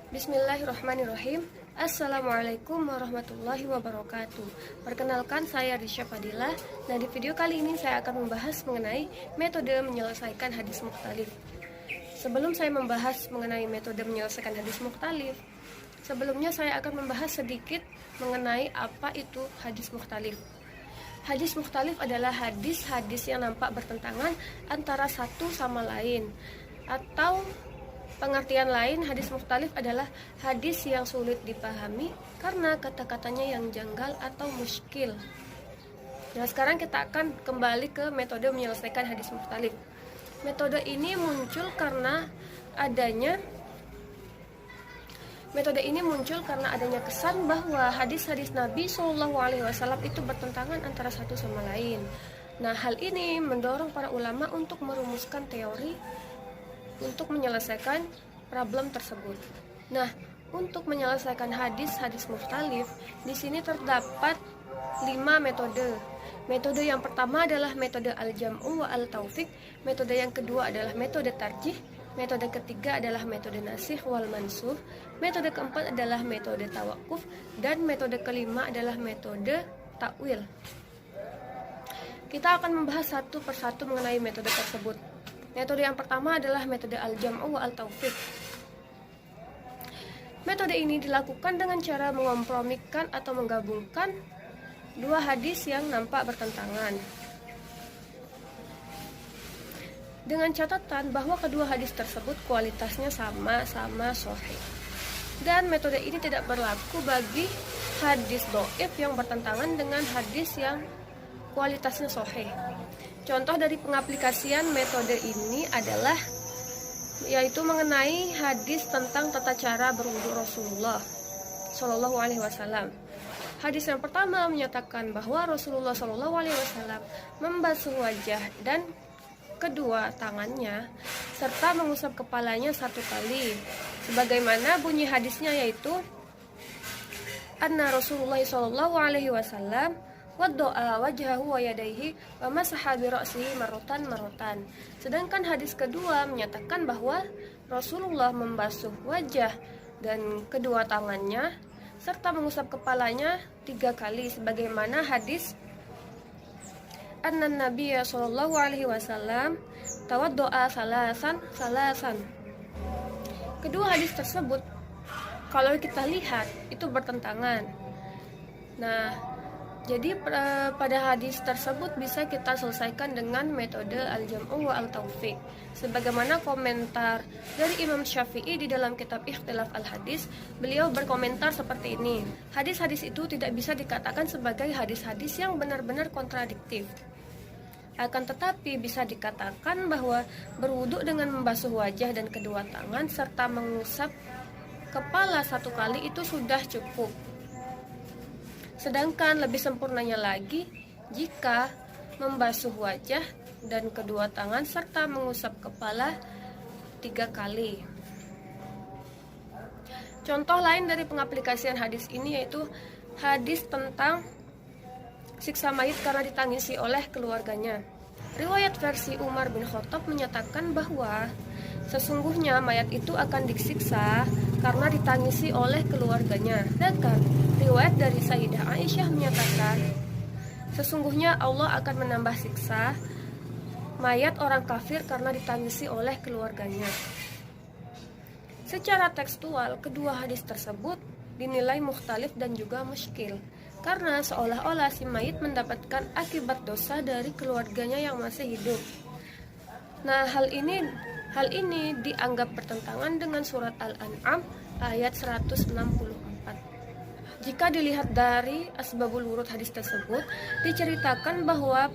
Bismillahirrahmanirrahim. Assalamualaikum warahmatullahi wabarakatuh. Perkenalkan, saya Risha Fadilah. Nah, di video kali ini saya akan membahas mengenai metode menyelesaikan hadis mukhtalif. Sebelum saya membahas mengenai metode menyelesaikan hadis mukhtalif, sebelumnya saya akan membahas sedikit mengenai apa itu hadis mukhtalif. Hadis mukhtalif adalah hadis-hadis yang nampak bertentangan antara satu sama lain, atau pengertian lain, hadis mukhtalif adalah hadis yang sulit dipahami karena kata-katanya yang janggal atau muskil. Nah, sekarang kita akan kembali ke metode menyelesaikan hadis mukhtalif. Metode ini muncul karena adanya kesan bahwa hadis-hadis Nabi SAW itu bertentangan antara satu sama lain. Nah, hal ini mendorong para ulama untuk merumuskan teori untuk menyelesaikan problem tersebut. Nah, untuk menyelesaikan hadis-hadis mukhtalif, di sini terdapat 5 metode. Metode yang pertama adalah metode al-jam'u wa al-taufiq, metode yang kedua adalah metode tarjih, metode ketiga adalah metode nasikh wal mansukh, metode keempat adalah metode tawakuf, dan metode kelima adalah metode takwil. Kita akan membahas satu persatu mengenai metode tersebut. Metode yang pertama adalah metode al-jam'u wa al-taufiq. Metode ini dilakukan dengan cara mengompromikan atau menggabungkan dua hadis yang nampak bertentangan, dengan catatan bahwa kedua hadis tersebut kualitasnya sama-sama sahih. Dan metode ini tidak berlaku bagi hadis dhaif yang bertentangan dengan hadis yang kualitasnya sahih. Contoh dari pengaplikasian metode ini adalah yaitu mengenai hadis tentang tata cara berwudu Rasulullah Shallallahu Alaihi Wasallam. Hadis yang pertama menyatakan bahwa Rasulullah Shallallahu Alaihi Wasallam membasuh wajah dan kedua tangannya serta mengusap kepalanya 1 kali, sebagaimana bunyi hadisnya, yaitu anna Rasulullah Shallallahu Alaihi Wasallam waddo'a wajhahu wa yadayhi wa masaha bi ra'sihi marratan. Sedangkan hadis kedua menyatakan bahwa Rasulullah membasuh wajah dan kedua tangannya serta mengusap kepalanya 3 kali, sebagaimana hadis anna nabiyya sallallahu alaihi wasallam tawaddo'a salasan. Kedua hadis tersebut kalau kita lihat itu bertentangan. Nah, jadi pada hadis tersebut bisa kita selesaikan dengan metode al-jam'u wa al-taufiq. Sebagaimana komentar dari Imam Syafi'i di dalam kitab Ikhtilaf al-Hadis, beliau berkomentar seperti ini: hadis-hadis itu tidak bisa dikatakan sebagai hadis-hadis yang benar-benar kontradiktif. Akan tetapi bisa dikatakan bahwa berwudu dengan membasuh wajah dan kedua tangan serta mengusap kepala 1 kali itu sudah cukup. Sedangkan lebih sempurnanya lagi jika membasuh wajah dan kedua tangan serta mengusap kepala 3 kali. Contoh lain dari pengaplikasian hadis ini yaitu hadis tentang siksa mayit karena ditangisi oleh keluarganya. Riwayat versi Umar bin Khattab menyatakan bahwa sesungguhnya mayat itu akan disiksa karena ditangisi oleh keluarganya. Sedangkan riwayat dari Sayyidah Aisyah menyatakan sesungguhnya Allah akan menambah siksa mayat orang kafir karena ditangisi oleh keluarganya. Secara tekstual, kedua hadis tersebut dinilai mukhtalif dan juga muskil, karena seolah-olah si mayit mendapatkan akibat dosa dari keluarganya yang masih hidup. Nah, hal ini dianggap bertentangan dengan surat Al-An'am ayat 164. Jika dilihat dari asbabul wurud hadis tersebut, diceritakan bahwa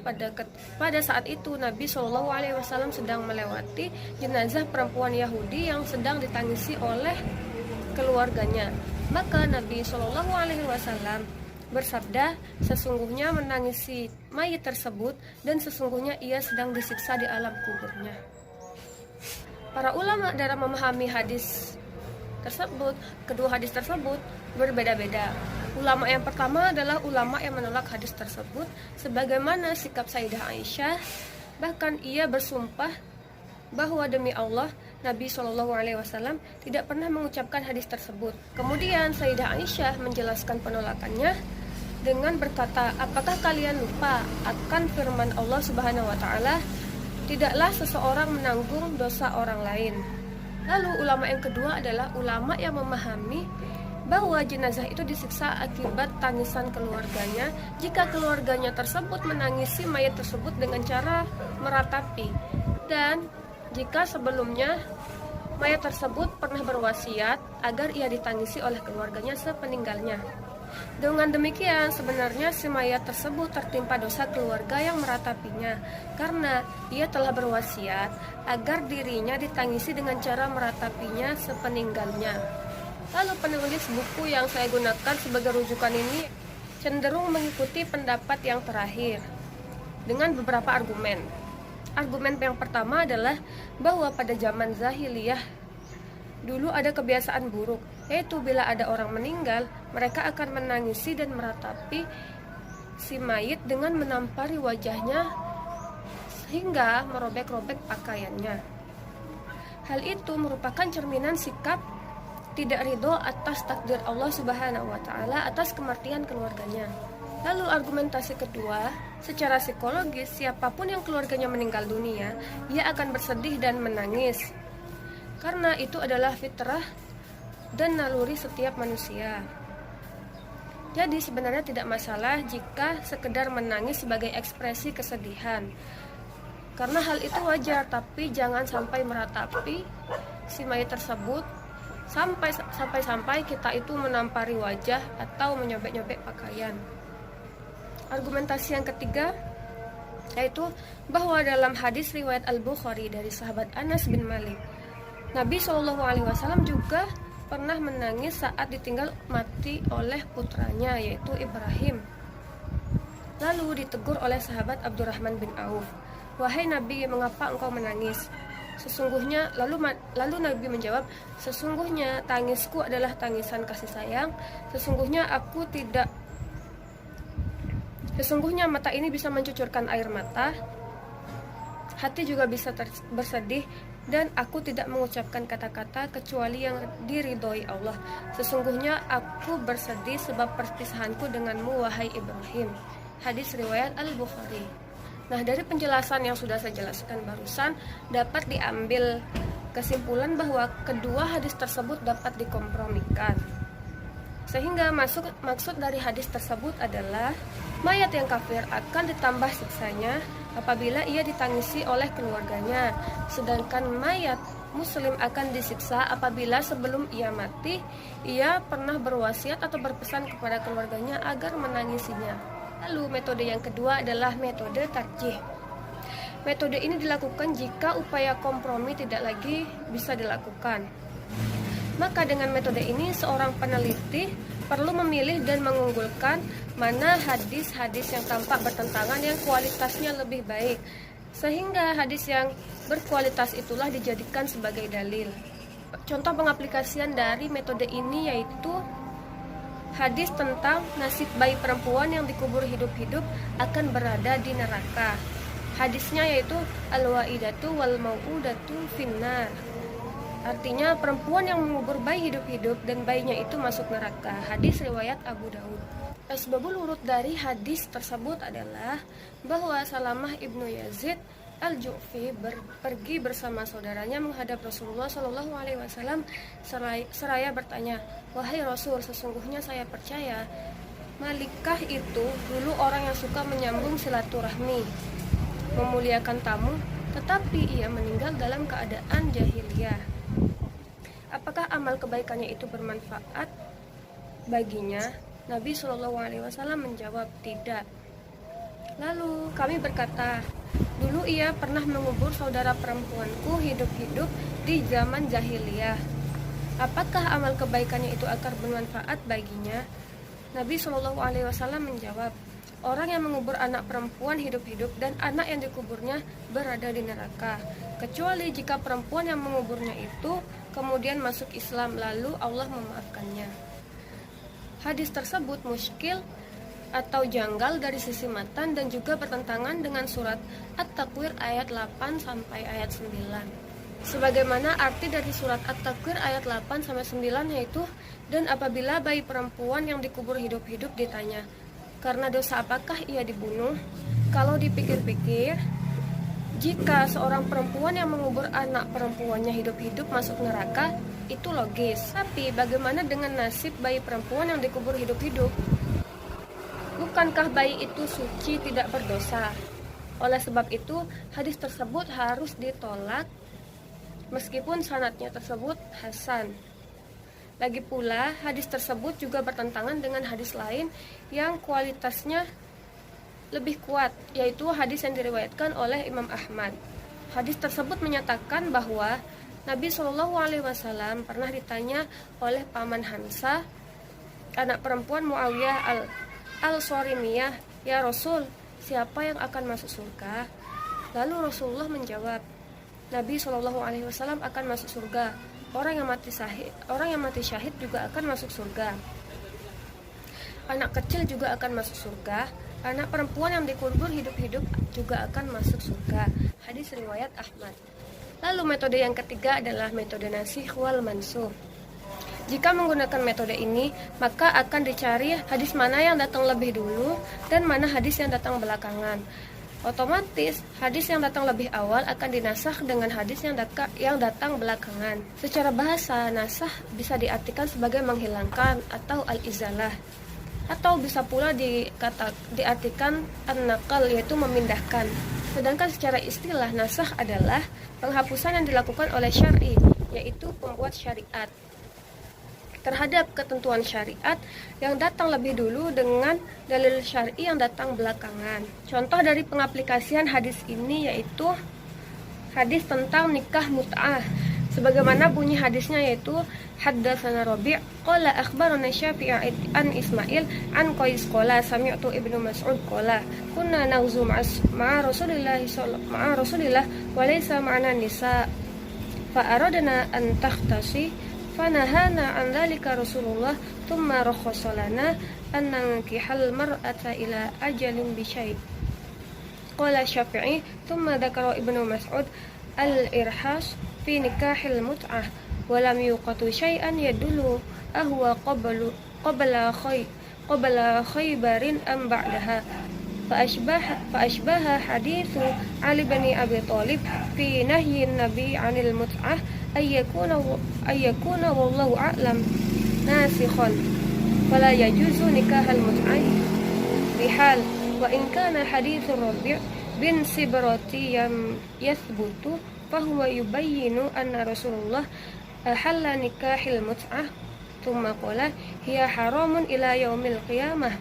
pada saat itu Nabi Shallallahu Alaihi Wasallam sedang melewati jenazah perempuan Yahudi yang sedang ditangisi oleh keluarganya. Maka Nabi Shallallahu Alaihi Wasallam bersabda, sesungguhnya menangisi mayit tersebut dan sesungguhnya ia sedang disiksa di alam kuburnya. Para ulama dalam memahami hadis tersebut, kedua hadis tersebut berbeda-beda. Ulama yang pertama adalah ulama yang menolak hadis tersebut, sebagaimana sikap Sayyidah Aisyah. Bahkan ia bersumpah bahwa demi Allah, Nabi SAW tidak pernah mengucapkan hadis tersebut. Kemudian Sayyidah Aisyah menjelaskan penolakannya dengan berkata, apakah kalian lupa akan firman Allah Subhanahu wa taala, tidaklah seseorang menanggung dosa orang lain. Lalu ulama yang kedua adalah ulama yang memahami bahwa jenazah itu disiksa akibat tangisan keluarganya jika keluarganya tersebut menangisi mayat tersebut dengan cara meratapi, dan jika sebelumnya mayat tersebut pernah berwasiat agar ia ditangisi oleh keluarganya sepeninggalnya. Dengan demikian, sebenarnya si mayat tersebut tertimpa dosa keluarga yang meratapinya, karena ia telah berwasiat agar dirinya ditangisi dengan cara meratapinya sepeninggalnya. Lalu penulis buku yang saya gunakan sebagai rujukan ini cenderung mengikuti pendapat yang terakhir dengan beberapa argumen. Argumen yang pertama adalah bahwa pada zaman Zahiliyah dulu ada kebiasaan buruk, yaitu bila ada orang meninggal, mereka akan menangisi dan meratapi si mayit dengan menampari wajahnya sehingga merobek-robek pakaiannya. Hal itu merupakan cerminan sikap tidak ridho atas takdir Allah Subhanahu wa taala atas kematian keluarganya. Lalu argumentasi kedua, secara psikologis siapapun yang keluarganya meninggal dunia, ia akan bersedih dan menangis, karena itu adalah fitrah dan naluri setiap manusia. Jadi sebenarnya tidak masalah jika sekedar menangis sebagai ekspresi kesedihan, karena hal itu wajar, tapi jangan sampai meratapi si mayat tersebut sampai kita itu menampari wajah atau menyobek-nyobek pakaian. Argumentasi yang ketiga yaitu bahwa dalam hadis riwayat Al-Bukhari dari sahabat Anas bin Malik, Nabi SAW juga pernah menangis saat ditinggal mati oleh putranya yaitu Ibrahim. Lalu ditegur oleh sahabat Abdurrahman bin Auf, "Wahai Nabi, mengapa engkau menangis?" Lalu Nabi menjawab, "Sesungguhnya tangisku adalah tangisan kasih sayang. Sesungguhnya mata ini bisa mencucurkan air mata, hati juga bisa bersedih, dan aku tidak mengucapkan kata-kata kecuali yang diridhoi Allah. Sesungguhnya aku bersedih sebab perpisahanku denganmu, wahai Ibrahim." Hadis riwayat Al-Bukhari. Nah, dari penjelasan yang sudah saya jelaskan barusan, dapat diambil kesimpulan bahwa kedua hadis tersebut dapat dikompromikan. Sehingga maksud dari hadis tersebut adalah mayat yang kafir akan ditambah siksanya apabila ia ditangisi oleh keluarganya, sedangkan mayat muslim akan disiksa apabila sebelum ia mati ia pernah berwasiat atau berpesan kepada keluarganya agar menangisinya. Lalu metode yang kedua adalah metode tarjih. Metode ini dilakukan jika upaya kompromi tidak lagi bisa dilakukan. Maka dengan metode ini seorang peneliti perlu memilih dan mengunggulkan mana hadis-hadis yang tampak bertentangan yang kualitasnya lebih baik, sehingga hadis yang berkualitas itulah dijadikan sebagai dalil. Contoh pengaplikasian dari metode ini yaitu hadis tentang nasib bayi perempuan yang dikubur hidup-hidup akan berada di neraka. Hadisnya yaitu al-wa'idatu wal mau'udatu finnar. Artinya perempuan yang mengubur bayi hidup-hidup dan bayinya itu masuk neraka. Hadis riwayat Abu Daud. Asbabul wurud dari hadis tersebut adalah bahwa Salamah ibnu Yazid Al-Ju'fi pergi bersama saudaranya menghadap Rasulullah SAW seraya bertanya, "Wahai Rasul, sesungguhnya saya percaya Malikah itu dulu orang yang suka menyambung silaturahmi, memuliakan tamu, tetapi ia meninggal dalam keadaan jahiliyah. Apakah amal kebaikannya itu bermanfaat baginya?" Nabi SAW menjawab, "Tidak." Lalu kami berkata, "Dulu ia pernah mengubur saudara perempuanku hidup-hidup di zaman jahiliyah. Apakah amal kebaikannya itu akan bermanfaat baginya?" Nabi SAW menjawab, "Orang yang mengubur anak perempuan hidup-hidup dan anak yang dikuburnya berada di neraka, kecuali jika perempuan yang menguburnya itu kemudian masuk Islam lalu Allah memaafkannya." Hadis tersebut muskil atau janggal dari sisi matan dan juga bertentangan dengan surat At-Takwir ayat 8 sampai ayat 9. Sebagaimana arti dari surat At-Takwir ayat 8-9 yaitu, dan apabila bayi perempuan yang dikubur hidup-hidup ditanya, karena dosa apakah ia dibunuh? Kalau dipikir-pikir, jika seorang perempuan yang mengubur anak perempuannya hidup-hidup masuk neraka, itu logis. Tapi bagaimana dengan nasib bayi perempuan yang dikubur hidup-hidup? Bukankah bayi itu suci, tidak berdosa? Oleh sebab itu, hadis tersebut harus ditolak meskipun sanadnya tersebut hasan. Lagi pula, hadis tersebut juga bertentangan dengan hadis lain yang kualitasnya lebih kuat, yaitu hadis yang diriwayatkan oleh Imam Ahmad. Hadis tersebut menyatakan bahwa Nabi SAW pernah ditanya oleh paman Hamzah, anak perempuan Muawiyah al-Sarimiyah, "Ya Rasul, siapa yang akan masuk surga?" Lalu Rasulullah menjawab, Nabi SAW akan masuk surga. Orang yang mati syahid juga akan masuk surga. Anak kecil juga akan masuk surga. Anak perempuan yang dikubur hidup-hidup juga akan masuk surga. Hadis riwayat Ahmad. Lalu metode yang ketiga adalah metode nasikh wal mansukh. Jika menggunakan metode ini, maka akan dicari hadis mana yang datang lebih dulu dan mana hadis yang datang belakangan. Otomatis, hadis yang datang lebih awal akan dinasakh dengan hadis yang datang belakangan. Secara bahasa, nasakh bisa diartikan sebagai menghilangkan atau al-izalah. Atau bisa pula diartikan an-naqal, yaitu memindahkan. Sedangkan secara istilah, nasakh adalah penghapusan yang dilakukan oleh syar'i, yaitu pembuat syariat terhadap ketentuan syariat yang datang lebih dulu dengan dalil syar'i yang datang belakangan. Contoh dari pengaplikasian hadis ini yaitu hadis tentang nikah mut'ah. Sebagaimana bunyi hadisnya yaitu haddatsana Rabi' qala akhbarana Syafi'i an Ismail an Qais qala sami'tu Ibnu Mas'ud qala kunna nagzu ma'a Rasulillah wa laysa ma'ana nisa fa aradna an takhtasi fanahana an dzalika Rasulullah thumma rakhasa lana an nankihal mar'ata ila ajalin bi syai'. Qala Syafi'i thumma dzakara Ibnu Mas'ud al-irhas fi nikahil mut'ah wa lam yuqatu syai'an yadullu ahwa qabla khaybarin am ba'daha فأشبه حديث علي بن أبي طالب في نهي النبي عن المتعة أن يكون والله أعلم ناسخا فلا يجوز نكاح المتعة بحال وإن كان حديث الربيع بن سبرة يثبت فهو يبين أن رسول الله أحل نكاح المتعة ثم قال هي حرام إلى يوم القيامة.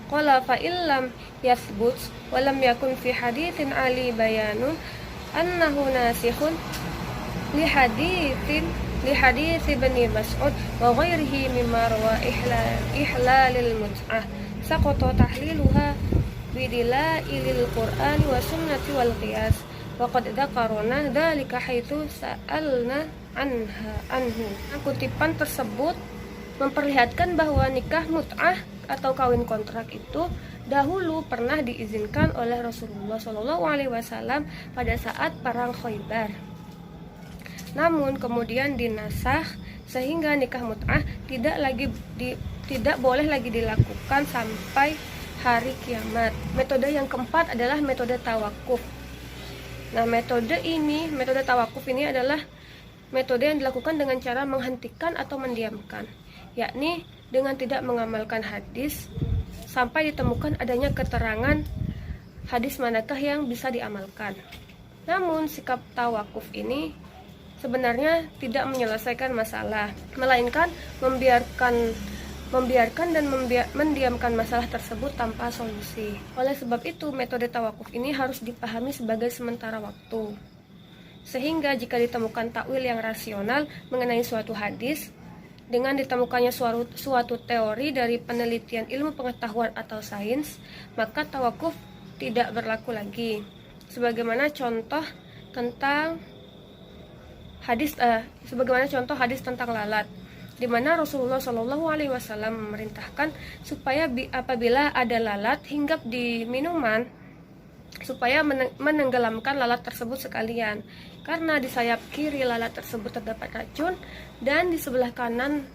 Qala fa illam yathbut wa lam yakun fi haditsin Ali bayanun annahu nasikhun li hadits Ibni Mas'ud wa ghairihi mimma rawa ihlalil mut'ah saqata tahliluha bidilailil Qur'an wa sunnati wal qiyas wa qad dzakarna dzalika haitsu sa'alna anhu. Kutipan tersebut memperlihatkan bahwa nikah mut'ah atau kawin kontrak itu dahulu pernah diizinkan oleh Rasulullah SAW pada saat perang Khaybar. Namun kemudian dinasakh sehingga nikah mut'ah tidak boleh lagi dilakukan sampai hari kiamat. Metode yang keempat adalah metode tawakuf. Nah, metode tawakuf ini adalah metode yang dilakukan dengan cara menghentikan atau mendiamkan, yakni dengan tidak mengamalkan hadis sampai ditemukan adanya keterangan hadis manakah yang bisa diamalkan. Namun sikap tawakuf ini sebenarnya tidak menyelesaikan masalah, melainkan membiarkan dan mendiamkan masalah tersebut tanpa solusi. Oleh sebab itu, metode tawakuf ini harus dipahami sebagai sementara waktu. Sehingga jika ditemukan takwil yang rasional mengenai suatu hadis, dengan ditemukannya suatu teori dari penelitian ilmu pengetahuan atau sains, maka tawakuf tidak berlaku lagi. Sebagaimana contoh hadis tentang lalat, di mana Rasulullah SAW memerintahkan supaya apabila ada lalat hinggap di minuman, supaya menenggelamkan lalat tersebut sekalian. Karena di sayap kiri lalat tersebut terdapat racun dan di sebelah kanan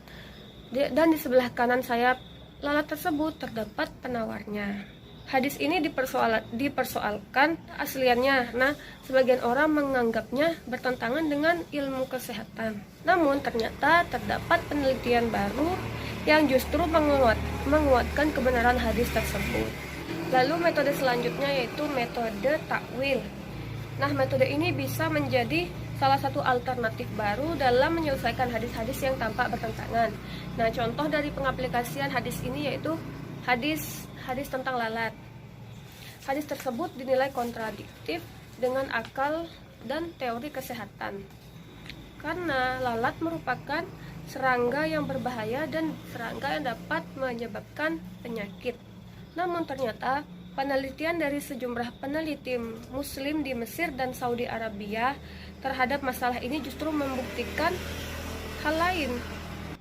sayap lalat tersebut terdapat penawarnya. Hadis ini dipersoalkan asliannya. Nah, sebagian orang menganggapnya bertentangan dengan ilmu kesehatan. Namun ternyata terdapat penelitian baru yang justru menguatkan kebenaran hadis tersebut. Lalu metode selanjutnya yaitu metode takwil. Nah, metode ini bisa menjadi salah satu alternatif baru dalam menyelesaikan hadis-hadis yang tampak bertentangan. Nah, contoh dari pengaplikasian hadis ini yaitu hadis tentang lalat. Hadis tersebut dinilai kontradiktif dengan akal dan teori kesehatan. Karena lalat merupakan serangga yang berbahaya dan serangga yang dapat menyebabkan penyakit. Namun ternyata penelitian dari sejumlah peneliti muslim di Mesir dan Saudi Arabia terhadap masalah ini justru membuktikan hal lain.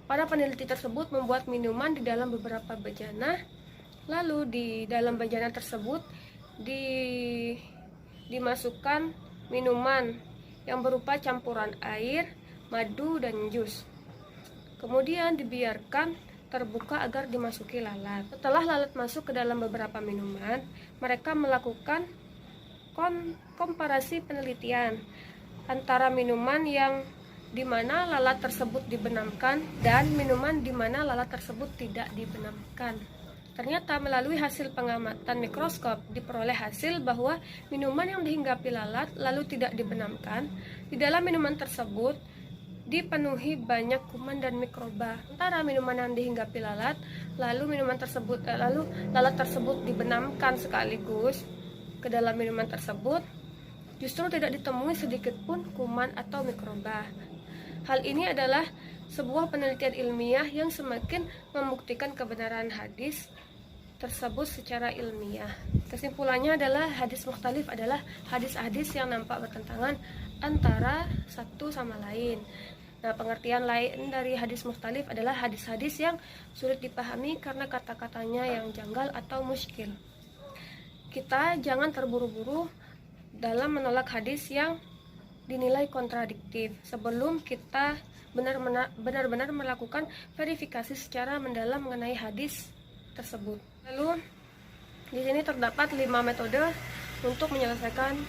Para peneliti tersebut membuat minuman di dalam beberapa bejana, lalu di dalam bejana tersebut dimasukkan minuman yang berupa campuran air, madu, dan jus. Kemudian dibiarkan terbuka agar dimasuki lalat. Setelah lalat masuk ke dalam beberapa minuman, mereka melakukan komparasi penelitian antara minuman yang dimana lalat tersebut dibenamkan dan minuman dimana lalat tersebut tidak dibenamkan. Ternyata melalui hasil pengamatan mikroskop diperoleh hasil bahwa minuman yang dihinggapi lalat lalu tidak dibenamkan, di dalam minuman tersebut dipenuhi banyak kuman dan mikroba. Sementara minuman yang dihinggapi lalat, lalu lalat tersebut dibenamkan sekaligus ke dalam minuman tersebut, justru tidak ditemui sedikit pun kuman atau mikroba. Hal ini adalah sebuah penelitian ilmiah yang semakin membuktikan kebenaran hadis tersebut secara ilmiah. Kesimpulannya adalah hadis mukhtalif adalah hadis-hadis yang nampak bertentangan antara satu sama lain. Nah, pengertian lain dari hadis mukhtalif adalah hadis-hadis yang sulit dipahami karena kata-katanya yang janggal atau muskil. Kita jangan terburu-buru dalam menolak hadis yang dinilai kontradiktif sebelum kita benar-benar melakukan verifikasi secara mendalam mengenai hadis tersebut. Lalu di sini terdapat 5 metode untuk menyelesaikan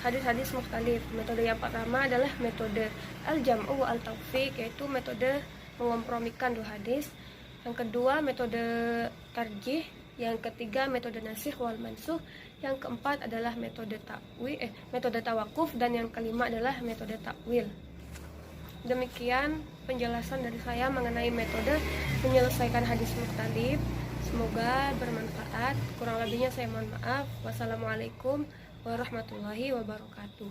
hadis-hadis mukhtalif. Metode yang pertama adalah metode al-jam'u wa al-tawfiq, yaitu metode mengompromikan dua hadis. Yang kedua metode tarjih, yang ketiga metode nasikh wal mansukh, yang keempat adalah metode tawakuf, dan yang kelima adalah metode takwil. Demikian penjelasan dari saya mengenai metode menyelesaikan hadis mukhtalif. Semoga bermanfaat. Kurang lebihnya saya mohon maaf. Wassalamualaikum warahmatullahi wabarakatuh.